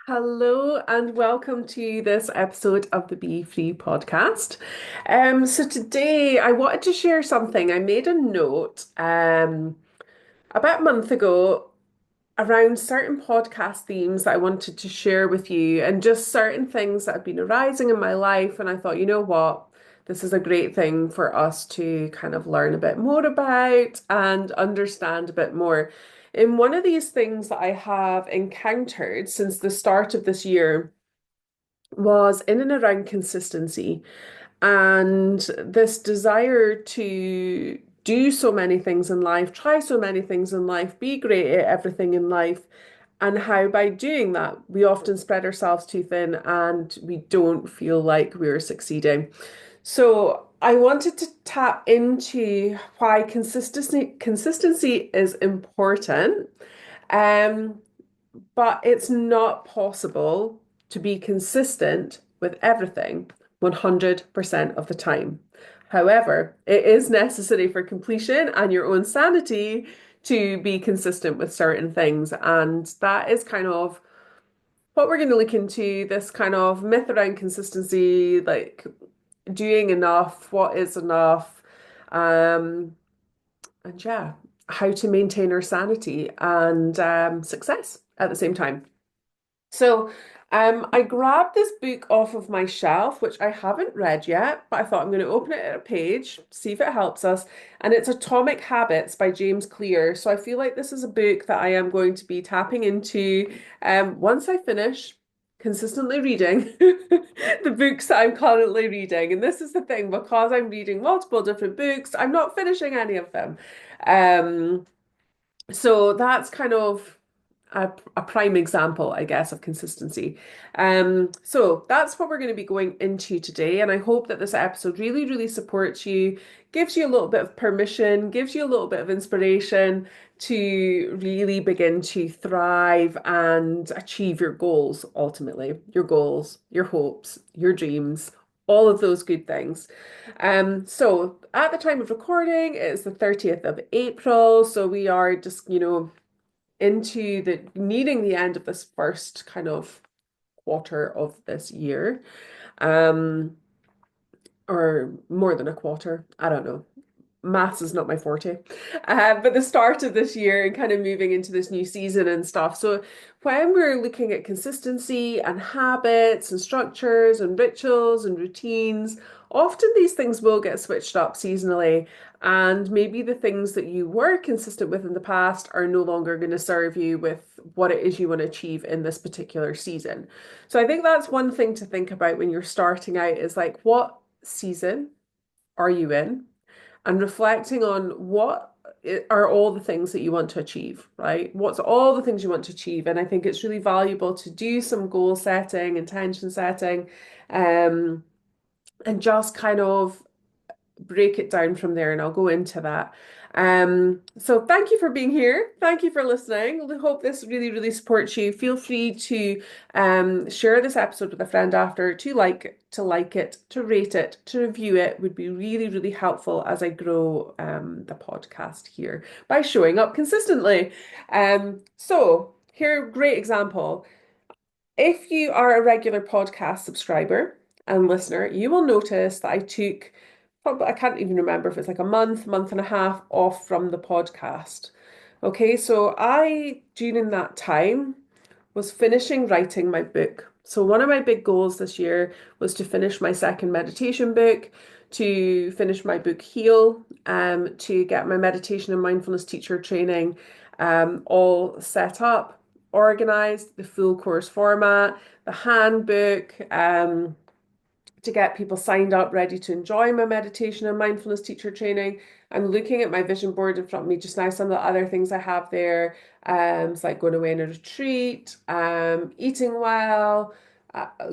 Hello and welcome to this episode of the Be Free podcast. So today I wanted to share something. I made a note about a month ago around certain podcast themes that I wanted to share with you and just certain things that have been arising in my life. And I thought, you know what? This is a great thing for us to kind of learn a bit more about and understand a bit more. In one of these things that I have encountered since the start of this year was in and around consistency and this desire to do so many things in life, try so many things in life, be great at everything in life, and how by doing that, we often spread ourselves too thin and we don't feel like we're succeeding. So I wanted to tap into why consistency is important. Um, but it's not possible to be consistent with everything 100% of the time. However, it is necessary for completion and your own sanity to be consistent with certain things. And that is kind of what we're going to look into, this kind of myth around consistency, like doing enough, what is enough, um, and yeah, how to maintain our sanity and success at the same time. So, I grabbed this book off of my shelf, which I haven't read yet, but I thought I'm going to open it at a page, see if it helps us. And it's Atomic Habits by James Clear. So I feel like this is a book that I am going to be tapping into once I finish consistently reading the books that I'm currently reading. And this is the thing, because I'm reading multiple different books, I'm not finishing any of them. Um, so that's kind of a prime example, I guess, of consistency. So that's what we're going to be going into today. And I hope that this episode really, really supports you, gives you a little bit of permission, gives you a little bit of inspiration to really begin to thrive and achieve your goals, ultimately, your goals, your hopes, your dreams. All of those good things. So at the time of recording, it's the 30th of April. So we are just, into the nearing the end of this first kind of quarter of this year, um, or more than a quarter. I don't know. Maths is not my forte. But the start of this year and kind of moving into this new season and stuff. So when we're looking at consistency and habits and structures and rituals and routines, often these things will get switched up seasonally. And maybe the things that you were consistent with in the past are no longer going to serve you with what it is you want to achieve in this particular season. So I think that's one thing to think about when you're starting out is like, what season are you in? And reflecting on what are all the things that you want to achieve, right? What's all the things you want to achieve? And I think it's really valuable to do some goal setting, intention setting, um, and just kind of break it down from there, and I'll go into that. So thank you for being here. Thank you for listening. I hope this really, really supports you. Feel free to share this episode with a friend after, to like it, to rate it, to review it would be really, really helpful as I grow the podcast here by showing up consistently. So here, great example. If you are a regular podcast subscriber and listener, you will notice that I took probably, I can't even remember if it's like a month and a half off from the podcast. Okay, so during that time, was finishing writing my book. So one of my big goals this year was to finish my second meditation book, to finish my book Heal, to get my meditation and mindfulness teacher training all set up, organized, the full course format, the handbook, to get people signed up, ready to enjoy my meditation and mindfulness teacher training. I'm looking at my vision board in front of me just now. Some of the other things I have there, it's like going away on a retreat, eating well,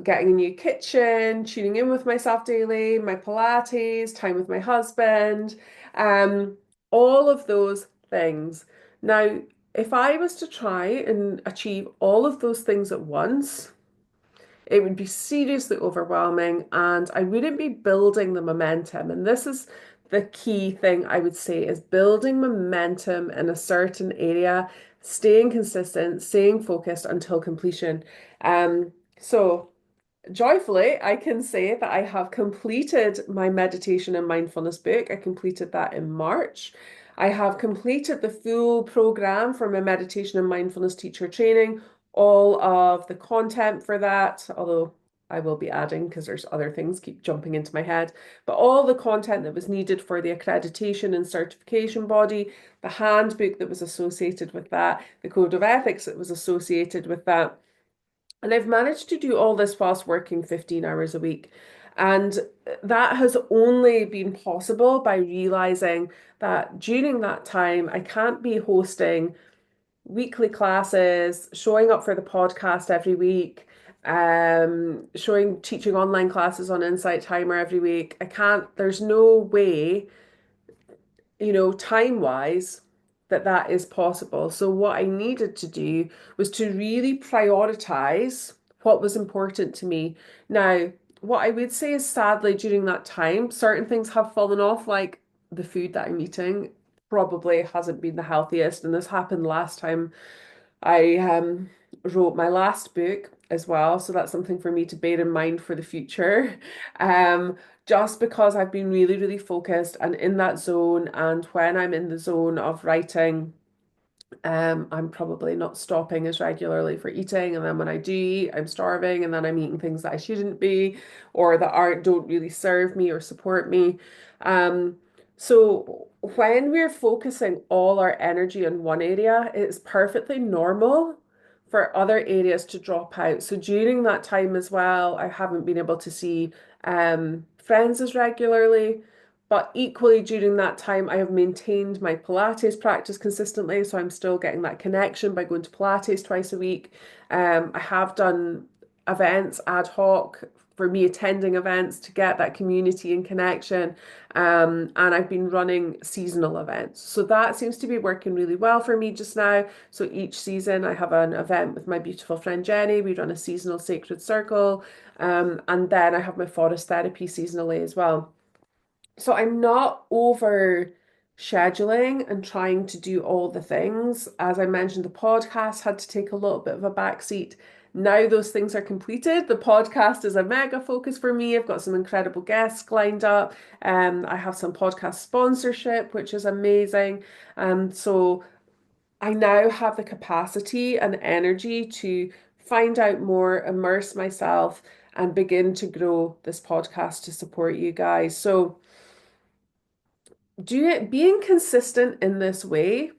getting a new kitchen, tuning in with myself daily, my Pilates, time with my husband, um, all of those things. Now, if I was to try and achieve all of those things at once, it would be seriously overwhelming and I wouldn't be building the momentum. And this is the key thing I would say is building momentum in a certain area staying consistent, staying focused until completion. So joyfully, I can say that I have completed my meditation and mindfulness book. I completed that in March. I have completed the full program for my meditation and mindfulness teacher training, all of the content for that, although I will be adding because there's other things keep jumping into my head. But all the content that was needed for the accreditation and certification body, the handbook that was associated with that, the code of ethics that was associated with that. And I've managed to do all this whilst working 15 hours a week. And that has only been possible by realizing that during that time, I can't be hosting weekly classes, showing up for the podcast every week, teaching online classes on Insight Timer every week. I can't, there's no way time wise, that is possible. So what I needed to do was to really prioritize what was important to me. Now, what I would say is sadly during that time, certain things have fallen off, like the food that I'm eating probably hasn't been the healthiest. And this happened last time I wrote my last book as well, so that's something for me to bear in mind for the future. Um, just because I've been really, really focused and in that zone, and when I'm in the zone of writing, I'm probably not stopping as regularly for eating, and then when I do eat, I'm starving, and then I'm eating things that I shouldn't be, or that aren't don't really serve me or support me. Um, so when we're focusing all our energy in one area, it's perfectly normal for other areas to drop out. So during that time as well, I haven't been able to see friends as regularly. But equally, during that time, I have maintained my Pilates practice consistently. So I'm still getting that connection by going to Pilates twice a week. I have done events ad hoc for me, attending events to get that community and connection. And I've been running seasonal events. So that seems to be working really well for me just now. So each season, I have an event with my beautiful friend Jenny. We run a seasonal sacred circle. And then I have my forest therapy seasonally as well. So I'm not over scheduling and trying to do all the things. As I mentioned, the podcast had to take a little bit of a backseat. Now those things are completed. The podcast is a mega focus for me. I've got some incredible guests lined up. I have some podcast sponsorship, which is amazing. So I now have the capacity and energy to find out more, immerse myself, and begin to grow this podcast to support you guys. So being consistent in this way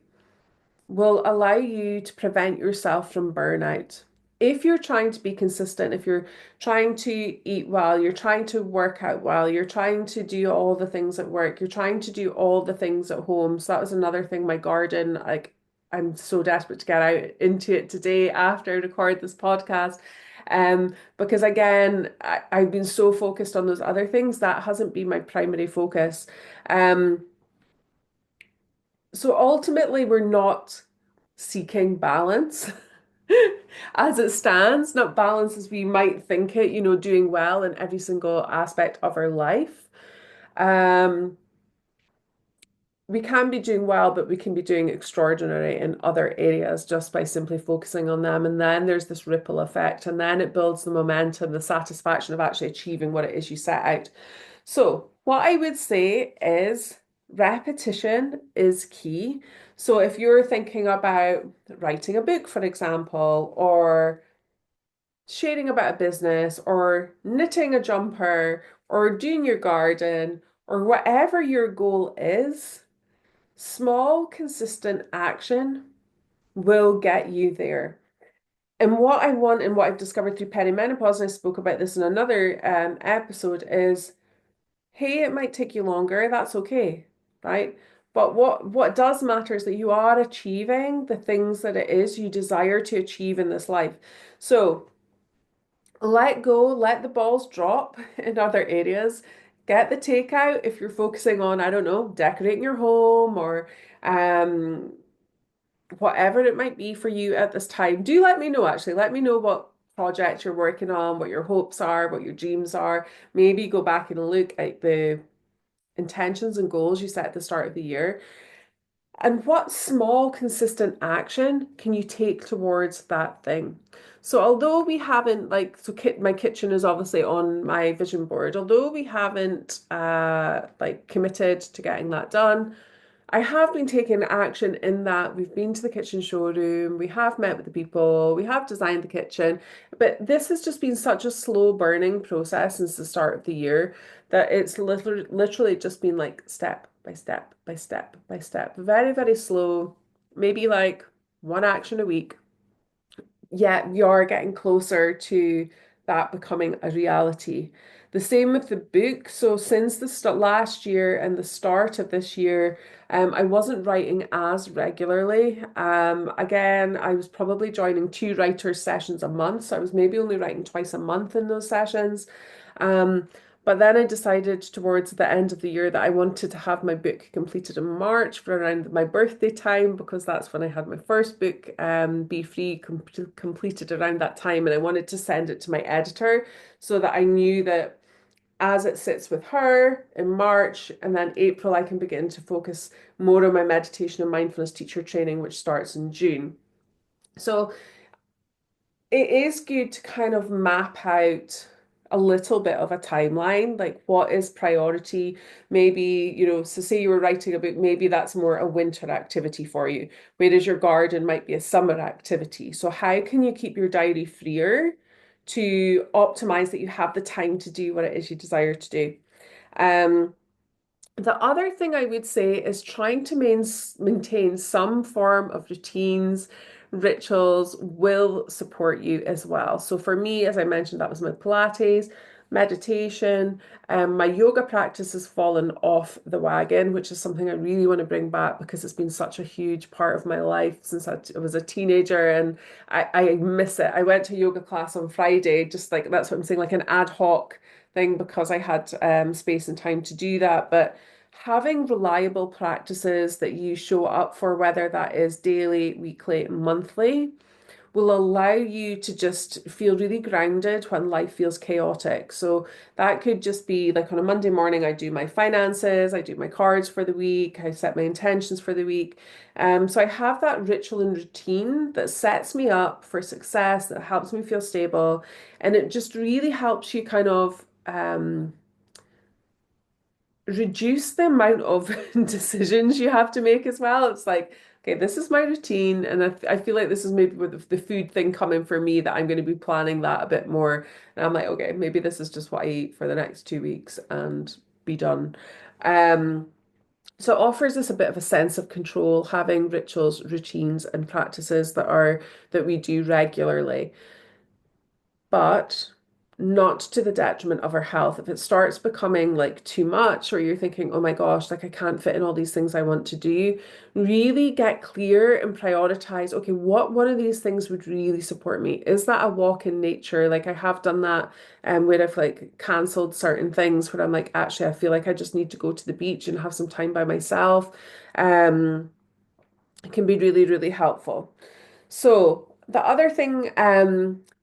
will allow you to prevent yourself from burnout. If you're trying to be consistent, if you're trying to eat well, you're trying to work out well, you're trying to do all the things at work, you're trying to do all the things at home. So that was another thing, my garden, like I'm so desperate to get out into it today after I record this podcast. Because again, I've been so focused on those other things, that hasn't been my primary focus. Um, so ultimately, we're not seeking balance as it stands, not balance as we might think it, doing well in every single aspect of our life. Um, we can be doing well, but we can be doing extraordinary in other areas just by simply focusing on them. And then there's this ripple effect, and then it builds the momentum, the satisfaction of actually achieving what it is you set out. So, what I would say is repetition is key. So, if you're thinking about writing a book, for example, or sharing about a business, or knitting a jumper, or doing your garden, or whatever your goal is, small, consistent action will get you there. And what I want and what I've discovered through perimenopause, and I spoke about this in another episode, is hey, it might take you longer, that's okay, right? But what does matter is that you are achieving the things that it is you desire to achieve in this life. So let go, let the balls drop in other areas. Get the takeout if you're focusing on, I don't know, decorating your home or um whatever it might be for you at this time. Do let me know, actually. Let me know what project you're working on, what your hopes are, what your dreams are. Maybe go back and look at the intentions and goals you set at the start of the year. And what small, consistent action can you take towards that thing? So, although we haven't, like, so my kitchen is obviously on my vision board, although we haven't, like, committed to getting that done, I have been taking action in that we've been to the kitchen showroom, we have met with the people, we have designed the kitchen, but this has just been such a slow burning process since the start of the year that it's literally just been like step by step by step by step, very, very slow, maybe like one action a week, yet we are getting closer to that becoming a reality. The same with the book. So since the last year and the start of this year, I wasn't writing as regularly. Again, I was probably joining two writers' sessions a month, so I was maybe only writing twice a month in those sessions. Um, but then I decided towards the end of the year that I wanted to have my book completed in March for around my birthday time because that's when I had my first book, Be Free, completed around that time. And I wanted to send it to my editor so that I knew that as it sits with her in March and then April, I can begin to focus more on my meditation and mindfulness teacher training, which starts in June. So it is good to kind of map out a little bit of a timeline, like what is priority. Maybe, so say you were writing a book, maybe that's more a winter activity for you, whereas your garden might be a summer activity. So how can you keep your diary freer to optimize that you have the time to do what it is you desire to do? Um, the other thing I would say is trying to maintain some form of routines, rituals will support you as well. So for me, as I mentioned, that was my Pilates, meditation, my yoga practice has fallen off the wagon, which is something I really want to bring back because it's been such a huge part of my life since I was a teenager and I miss it. I went to a yoga class on Friday, just like that's what I'm saying, like an ad hoc thing because I had space and time to do that. But having reliable practices that you show up for, whether that is daily, weekly, monthly, will allow you to just feel really grounded when life feels chaotic. So that could just be like on a Monday morning, I do my finances, I do my cards for the week, I set my intentions for the week. So I have that ritual and routine that sets me up for success, that helps me feel stable, and it just really helps you kind of reduce the amount of decisions you have to make as well. It's like, okay, this is my routine, and I feel like this is maybe with the food thing coming for me that I'm going to be planning that a bit more. And I'm like, okay, maybe this is just what I eat for the next 2 weeks and be done. Um, so it offers us a bit of a sense of control, having rituals, routines, and practices that we do regularly, but not to the detriment of our health. If it starts becoming like too much, or you're thinking, oh my gosh, like I can't fit in all these things I want to do, really get clear and prioritize, okay, what one of these things would really support me? Is that a walk in nature? Like I have done that where I've like cancelled certain things where I'm like, actually, I feel like I just need to go to the beach and have some time by myself. Um, it can be really, really helpful. So the other thing,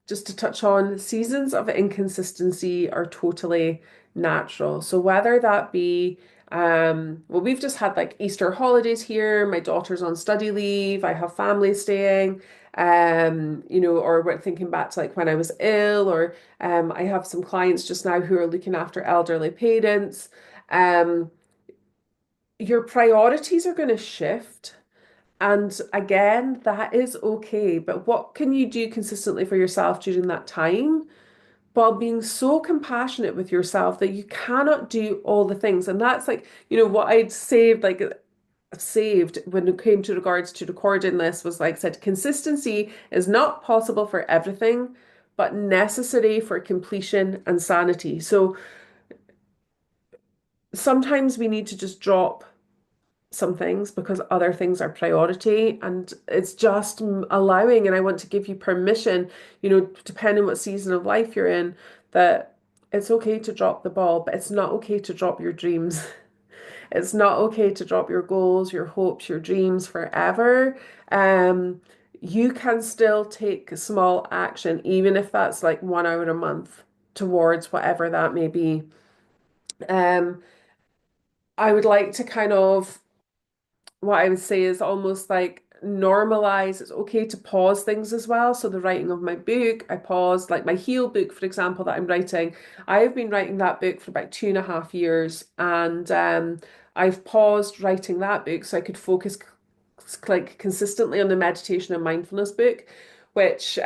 just to touch on, seasons of inconsistency are totally natural. So whether that be, well, we've just had like Easter holidays here. My daughter's on study leave. I have family staying. Or we're thinking back to like when I was ill, or I have some clients just now who are looking after elderly parents. Um, your priorities are going to shift. And again, that is okay. But what can you do consistently for yourself during that time while being so compassionate with yourself that you cannot do all the things? And that's like, what I'd saved, like saved when it came to regards to recording this was like said, consistency is not possible for everything, but necessary for completion and sanity. So sometimes we need to just drop some things because other things are priority, and it's just allowing, and I want to give you permission, depending what season of life you're in, that it's okay to drop the ball, but it's not okay to drop your dreams. It's not okay to drop your goals, your hopes, your dreams forever. um you can still take small action, even if that's like 1 hour a month towards whatever that may be. um I would like to kind of what I would say is almost like normalize it's okay to pause things as well. So the writing of my book, I paused, like my heal book, for example, that I'm writing. I have been writing that book for about 2.5 years, and I've paused writing that book so I could focus like consistently on the meditation and mindfulness book, which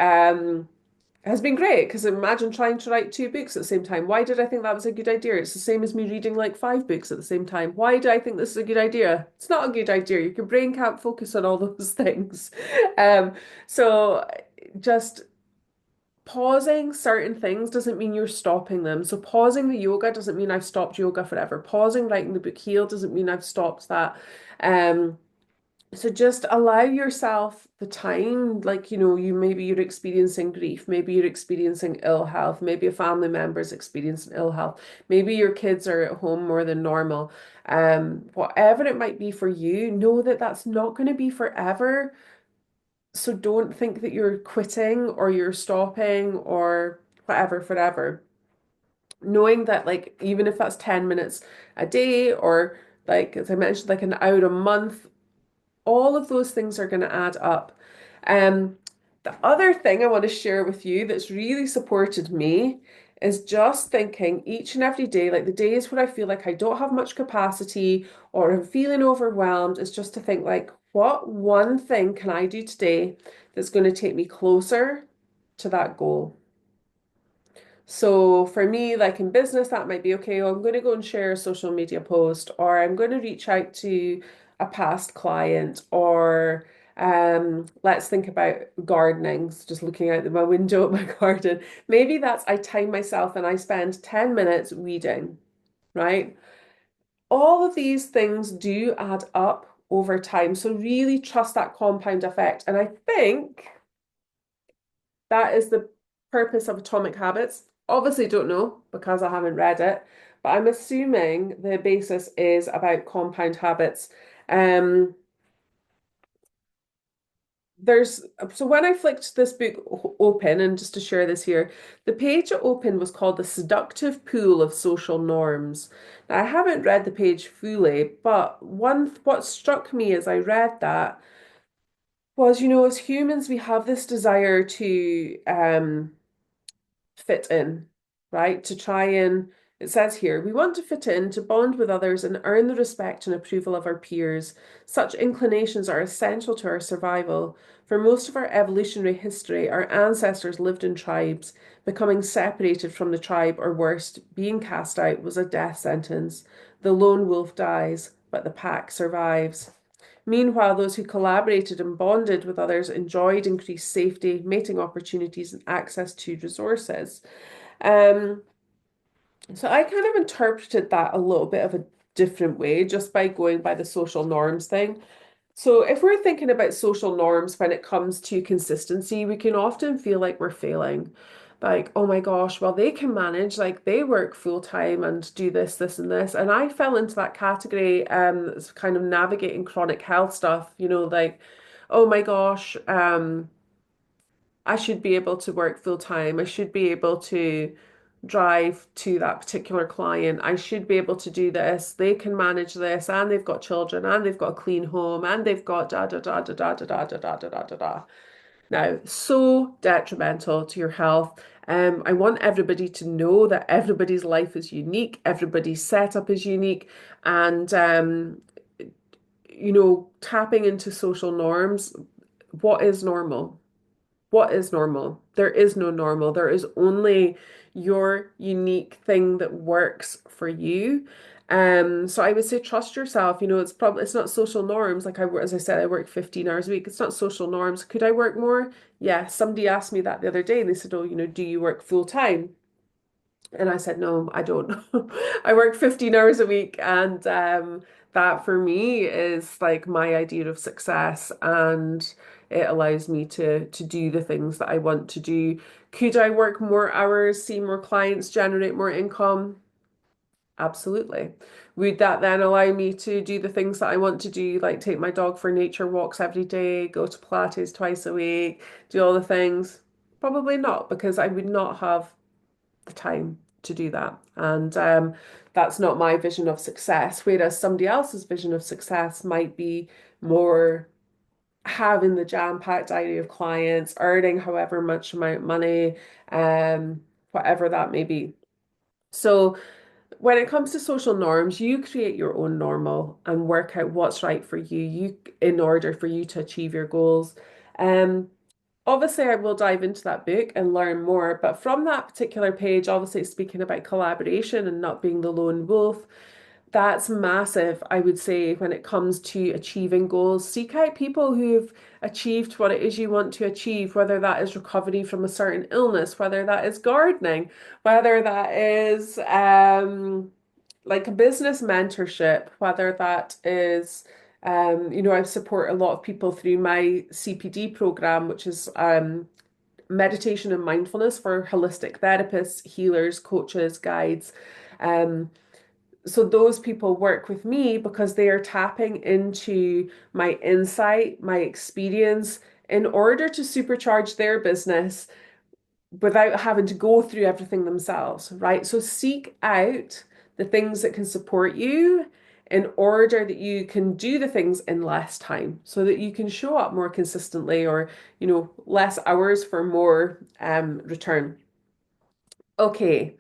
has been great because imagine trying to write two books at the same time. Why did I think that was a good idea? It's the same as me reading like five books at the same time. Why do I think this is a good idea? It's not a good idea. Your brain can't focus on all those things. Um, so just pausing certain things doesn't mean you're stopping them. So pausing the yoga doesn't mean I've stopped yoga forever. Pausing writing the book Heal doesn't mean I've stopped that. Um, so just allow yourself the time, like, you maybe you're experiencing grief, maybe you're experiencing ill health, maybe a family member is experiencing ill health, maybe your kids are at home more than normal. Whatever it might be for you, know that that's not going to be forever. So don't think that you're quitting or you're stopping or whatever forever. Knowing that, like, even if that's 10 minutes a day or like, as I mentioned, like an hour a month, all of those things are going to add up. Um, the other thing I want to share with you that's really supported me is just thinking each and every day, like the days where I feel like I don't have much capacity or I'm feeling overwhelmed, is just to think like, what one thing can I do today that's going to take me closer to that goal? So for me, like in business, that might be okay. Oh, I'm going to go and share a social media post, or I'm going to reach out to a past client, or let's think about gardening, so just looking out my window at my garden. Maybe that's I time myself and I spend 10 minutes reading, right? All of these things do add up over time. So really trust that compound effect. And I think that is the purpose of Atomic Habits. Obviously, don't know because I haven't read it, but I'm assuming the basis is about compound habits. Um, there's so when I flicked this book open, and just to share this here, the page it opened was called The Seductive Pool of Social Norms. Now, I haven't read the page fully, but what struck me as I read that was, as humans, we have this desire to fit in, right? To try and, it says here, we want to fit in, to bond with others, and earn the respect and approval of our peers. Such inclinations are essential to our survival. For most of our evolutionary history, our ancestors lived in tribes. Becoming separated from the tribe, or worse, being cast out, was a death sentence. The lone wolf dies, but the pack survives. Meanwhile, those who collaborated and bonded with others enjoyed increased safety, mating opportunities, and access to resources. Um, so I kind of interpreted that a little bit of a different way just by going by the social norms thing. So if we're thinking about social norms when it comes to consistency, we can often feel like we're failing. Like, oh my gosh, well, they can manage, like they work full time and do this, this, and this. And I fell into that category, it's kind of navigating chronic health stuff, like, oh my gosh, I should be able to work full time. I should be able to drive to that particular client. I should be able to do this. They can manage this, and they've got children, and they've got a clean home, and they've got da da da da da da da da da da da da da. Now, so detrimental to your health. I want everybody to know that everybody's life is unique, everybody's setup is unique, and tapping into social norms. What is normal? What is normal? There is no normal. There is only your unique thing that works for you. So I would say trust yourself. It's not social norms. Like as I said, I work 15 hours a week. It's not social norms. Could I work more? Yeah. Somebody asked me that the other day and they said, oh, do you work full time? And I said, no, I don't. I work 15 hours a week. And that for me is like my idea of success. And it allows me to do the things that I want to do. Could I work more hours, see more clients, generate more income? Absolutely. Would that then allow me to do the things that I want to do, like take my dog for nature walks every day, go to Pilates twice a week, do all the things? Probably not, because I would not have the time. to do that. And that's not my vision of success. Whereas somebody else's vision of success might be more having the jam-packed diary of clients, earning however much amount of money, whatever that may be. So when it comes to social norms, you create your own normal and work out what's right for you in order for you to achieve your goals. Um, Obviously, I will dive into that book and learn more, but from that particular page, obviously it's speaking about collaboration and not being the lone wolf. That's massive, I would say, when it comes to achieving goals. Seek out people who've achieved what it is you want to achieve, whether that is recovery from a certain illness, whether that is gardening, whether that is like a business mentorship, whether that is I support a lot of people through my CPD program, which is meditation and mindfulness for holistic therapists, healers, coaches, guides. Um, so those people work with me because they are tapping into my insight, my experience in order to supercharge their business without having to go through everything themselves, right? So seek out the things that can support you in order that you can do the things in less time so that you can show up more consistently or, less hours for more return. Okay.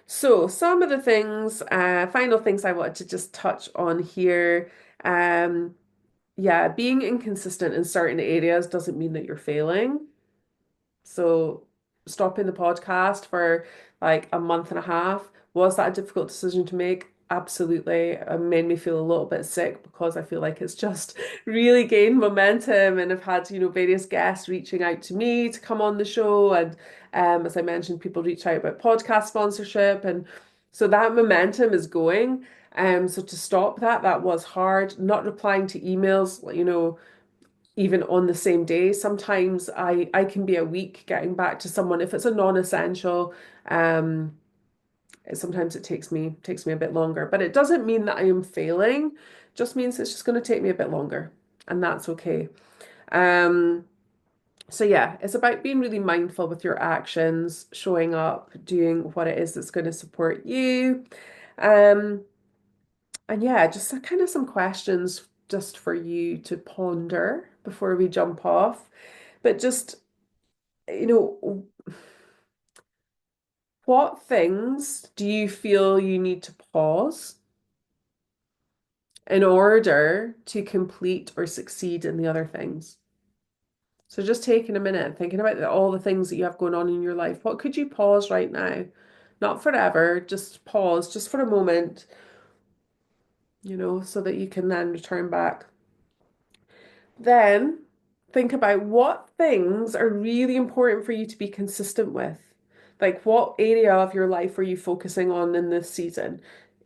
So some of the things, final things I wanted to just touch on here. Um, yeah, being inconsistent in certain areas doesn't mean that you're failing. So stopping the podcast for like a month and a half, was that a difficult decision to make? Absolutely. It made me feel a little bit sick because I feel like it's just really gained momentum and I've had, various guests reaching out to me to come on the show. And as I mentioned, people reach out about podcast sponsorship. And so that momentum is going. So to stop that, that was hard. Not replying to emails, even on the same day. Sometimes I can be a week getting back to someone if it's a non-essential. Um, Sometimes it takes me a bit longer, but it doesn't mean that I am failing. Just means it's just going to take me a bit longer, and that's okay. Um, so yeah, it's about being really mindful with your actions, showing up, doing what it is that's going to support you. Um, and yeah, just kind of some questions just for you to ponder before we jump off. But just, you know, what things do you feel you need to pause in order to complete or succeed in the other things? So just taking a minute, thinking about all the things that you have going on in your life. What could you pause right now? Not forever, just pause, just for a moment, so that you can then return back. Then think about what things are really important for you to be consistent with. Like what area of your life are you focusing on in this season?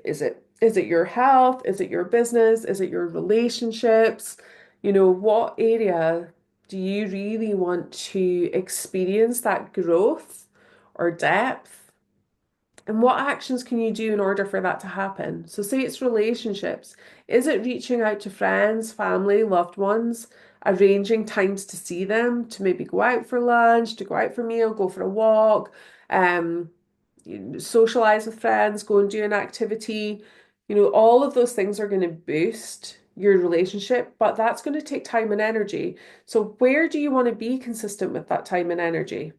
Is it your health? Is it your business? Is it your relationships? What area do you really want to experience that growth or depth? And what actions can you do in order for that to happen? So, say it's relationships. Is it reaching out to friends, family, loved ones, arranging times to see them, to maybe go out for lunch, to go out for a meal, go for a walk, um, socialize with friends, go and do an activity? All of those things are going to boost your relationship, but that's going to take time and energy. So, where do you want to be consistent with that time and energy?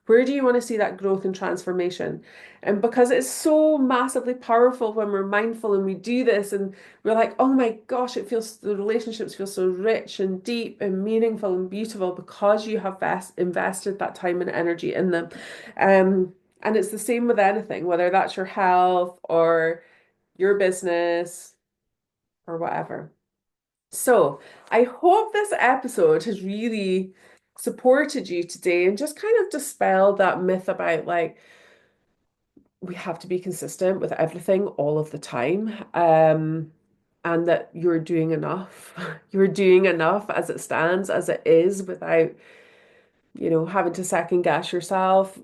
Where do you want to see that growth and transformation? And because it's so massively powerful when we're mindful and we do this and we're like, oh my gosh, the relationships feel so rich and deep and meaningful and beautiful because you have invested that time and energy in them. And it's the same with anything, whether that's your health or your business or whatever. So I hope this episode has really supported you today and just kind of dispelled that myth about like we have to be consistent with everything all of the time. And that you're doing enough. You're doing enough as it stands, as it is, without having to second guess yourself.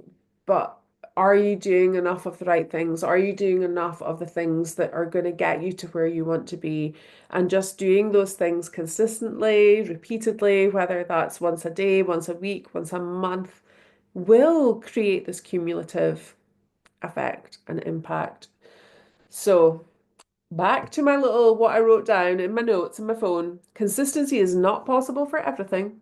But are you doing enough of the right things? Are you doing enough of the things that are going to get you to where you want to be? And just doing those things consistently, repeatedly, whether that's once a day, once a week, once a month, will create this cumulative effect and impact. So, back to my little what I wrote down in my notes in my phone. Consistency is not possible for everything,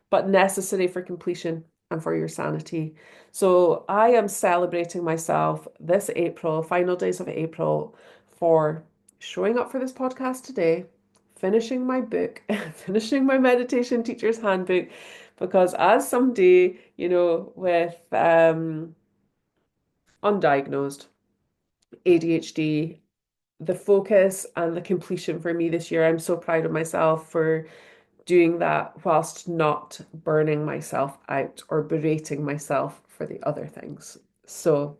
but necessary for completion and for your sanity. So I am celebrating myself this April, final days of April, for showing up for this podcast today, finishing my book, finishing my meditation teacher's handbook, because as somebody, with undiagnosed ADHD, the focus and the completion for me this year, I'm so proud of myself for doing that whilst not burning myself out or berating myself for the other things. So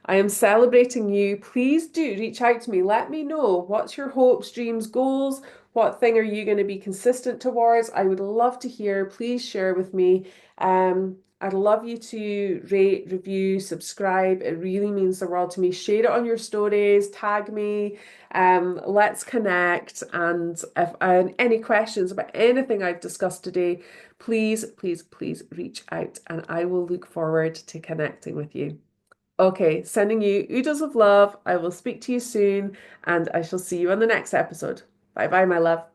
I am celebrating you. Please do reach out to me. Let me know what's your hopes, dreams, goals. What thing are you going to be consistent towards? I would love to hear. Please share with me. I'd love you to rate, review, subscribe. It really means the world to me. Share it on your stories, tag me. Let's connect. And if any questions about anything I've discussed today, please, please, please reach out and I will look forward to connecting with you. Okay, sending you oodles of love. I will speak to you soon and I shall see you on the next episode. Bye bye, my love.